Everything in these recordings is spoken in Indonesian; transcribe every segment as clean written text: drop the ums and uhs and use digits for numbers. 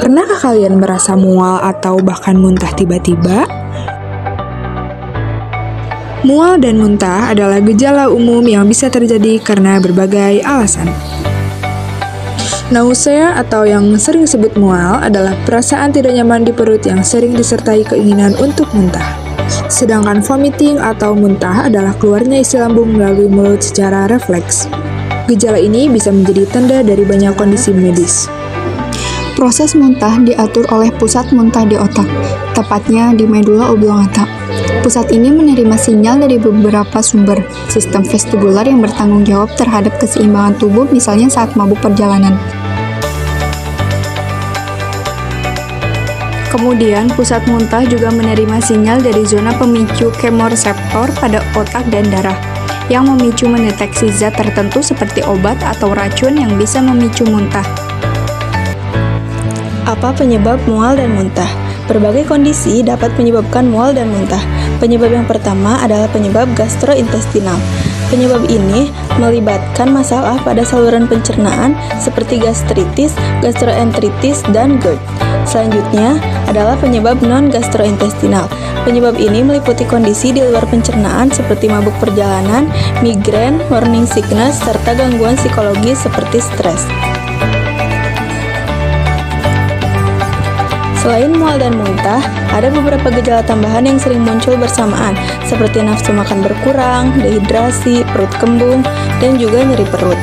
Pernahkah kalian merasa mual atau bahkan muntah tiba-tiba? Mual dan muntah adalah gejala umum yang bisa terjadi karena berbagai alasan. Nausea atau yang sering disebut mual adalah perasaan tidak nyaman di perut yang sering disertai keinginan untuk muntah. Sedangkan vomiting atau muntah adalah keluarnya isi lambung melalui mulut secara refleks. Gejala ini bisa menjadi tanda dari banyak kondisi medis. Proses muntah diatur oleh pusat muntah di otak, tepatnya di medula oblongata. Pusat ini menerima sinyal dari beberapa sumber, sistem vestibular yang bertanggung jawab terhadap keseimbangan tubuh misalnya saat mabuk perjalanan. Kemudian, pusat muntah juga menerima sinyal dari zona pemicu kemoreseptor pada otak dan darah, yang memicu mendeteksi zat tertentu seperti obat atau racun yang bisa memicu muntah. Apa penyebab mual dan muntah? Berbagai kondisi dapat menyebabkan mual dan muntah. Penyebab yang pertama adalah penyebab gastrointestinal. Penyebab ini melibatkan masalah pada saluran pencernaan seperti gastritis, gastroenteritis, dan GERD. Selanjutnya adalah penyebab non-gastrointestinal. Penyebab ini meliputi kondisi di luar pencernaan seperti mabuk perjalanan, migrain, morning sickness, serta gangguan psikologis seperti stres. Selain mual dan muntah, ada beberapa gejala tambahan yang sering muncul bersamaan, seperti nafsu makan berkurang, dehidrasi, perut kembung, dan juga nyeri perut.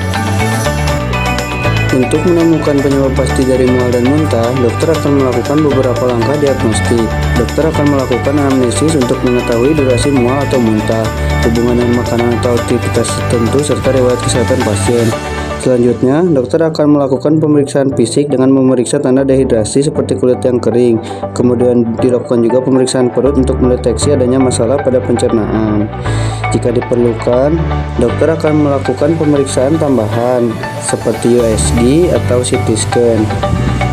Untuk menemukan penyebab pasti dari mual dan muntah, dokter akan melakukan beberapa langkah diagnostik. Dokter akan melakukan anamnesis untuk mengetahui durasi mual atau muntah, hubungan dengan makanan atau aktivitas tertentu, serta riwayat kesehatan pasien. Selanjutnya, dokter akan melakukan pemeriksaan fisik dengan memeriksa tanda dehidrasi seperti kulit yang kering. Kemudian dilakukan juga pemeriksaan perut untuk mendeteksi adanya masalah pada pencernaan. Jika diperlukan, dokter akan melakukan pemeriksaan tambahan seperti USG atau CT scan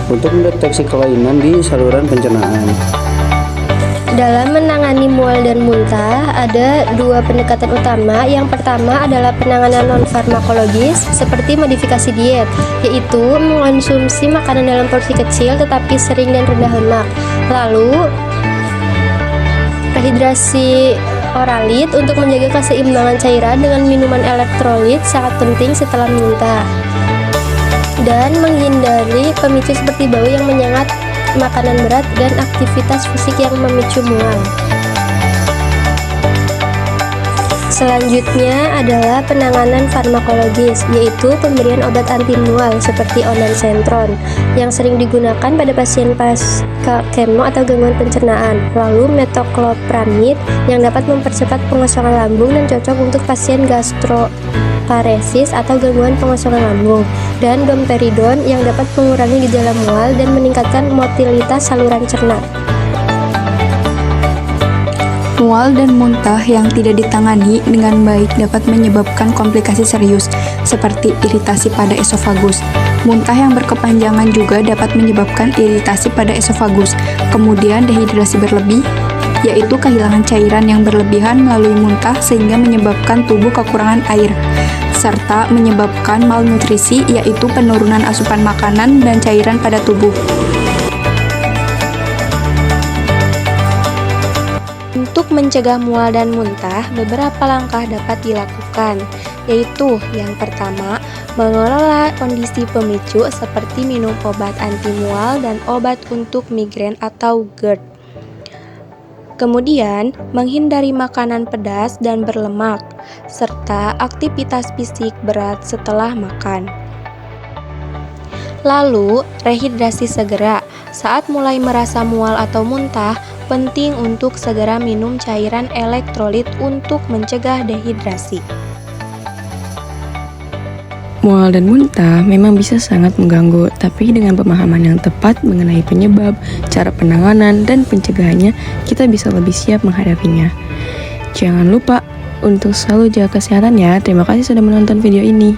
untuk mendeteksi kelainan di saluran pencernaan. Dalam menangani mual dan muntah, ada dua pendekatan utama. Yang pertama adalah penanganan non-farmakologis seperti modifikasi diet, yaitu mengonsumsi makanan dalam porsi kecil tetapi sering dan rendah lemak. Lalu, rehidrasi oralit untuk menjaga keseimbangan cairan dengan minuman elektrolit sangat penting setelah muntah. Dan menghindari pemicu seperti bau yang menyengat, makanan berat, dan aktivitas fisik yang memicu mual. Selanjutnya adalah penanganan farmakologis, yaitu pemberian obat anti mual seperti ondansetron yang sering digunakan pada pasien pasca kemo atau gangguan pencernaan. Lalu metoclopramid yang dapat mempercepat pengosongan lambung dan cocok untuk pasien gastroparesis atau gangguan pengosongan lambung, dan domperidon yang dapat mengurangi gejala mual dan meningkatkan motilitas saluran cerna. Mual dan muntah yang tidak ditangani dengan baik dapat menyebabkan komplikasi serius, seperti iritasi pada esofagus. Muntah yang berkepanjangan juga dapat menyebabkan iritasi pada esofagus, kemudian dehidrasi berlebih, yaitu kehilangan cairan yang berlebihan melalui muntah sehingga menyebabkan tubuh kekurangan air, serta menyebabkan malnutrisi, yaitu penurunan asupan makanan dan cairan pada tubuh. Untuk mencegah mual dan muntah, beberapa langkah dapat dilakukan, yaitu yang pertama, mengelola kondisi pemicu seperti minum obat anti mual dan obat untuk migrain atau GERD. Kemudian, menghindari makanan pedas dan berlemak, serta aktivitas fisik berat setelah makan. Lalu, rehidrasi segera. Saat mulai merasa mual atau muntah, penting untuk segera minum cairan elektrolit untuk mencegah dehidrasi. Mual dan muntah memang bisa sangat mengganggu, tapi dengan pemahaman yang tepat mengenai penyebab, cara penanganan, dan pencegahannya, kita bisa lebih siap menghadapinya. Jangan lupa untuk selalu jaga kesehatan ya. Terima kasih sudah menonton video ini.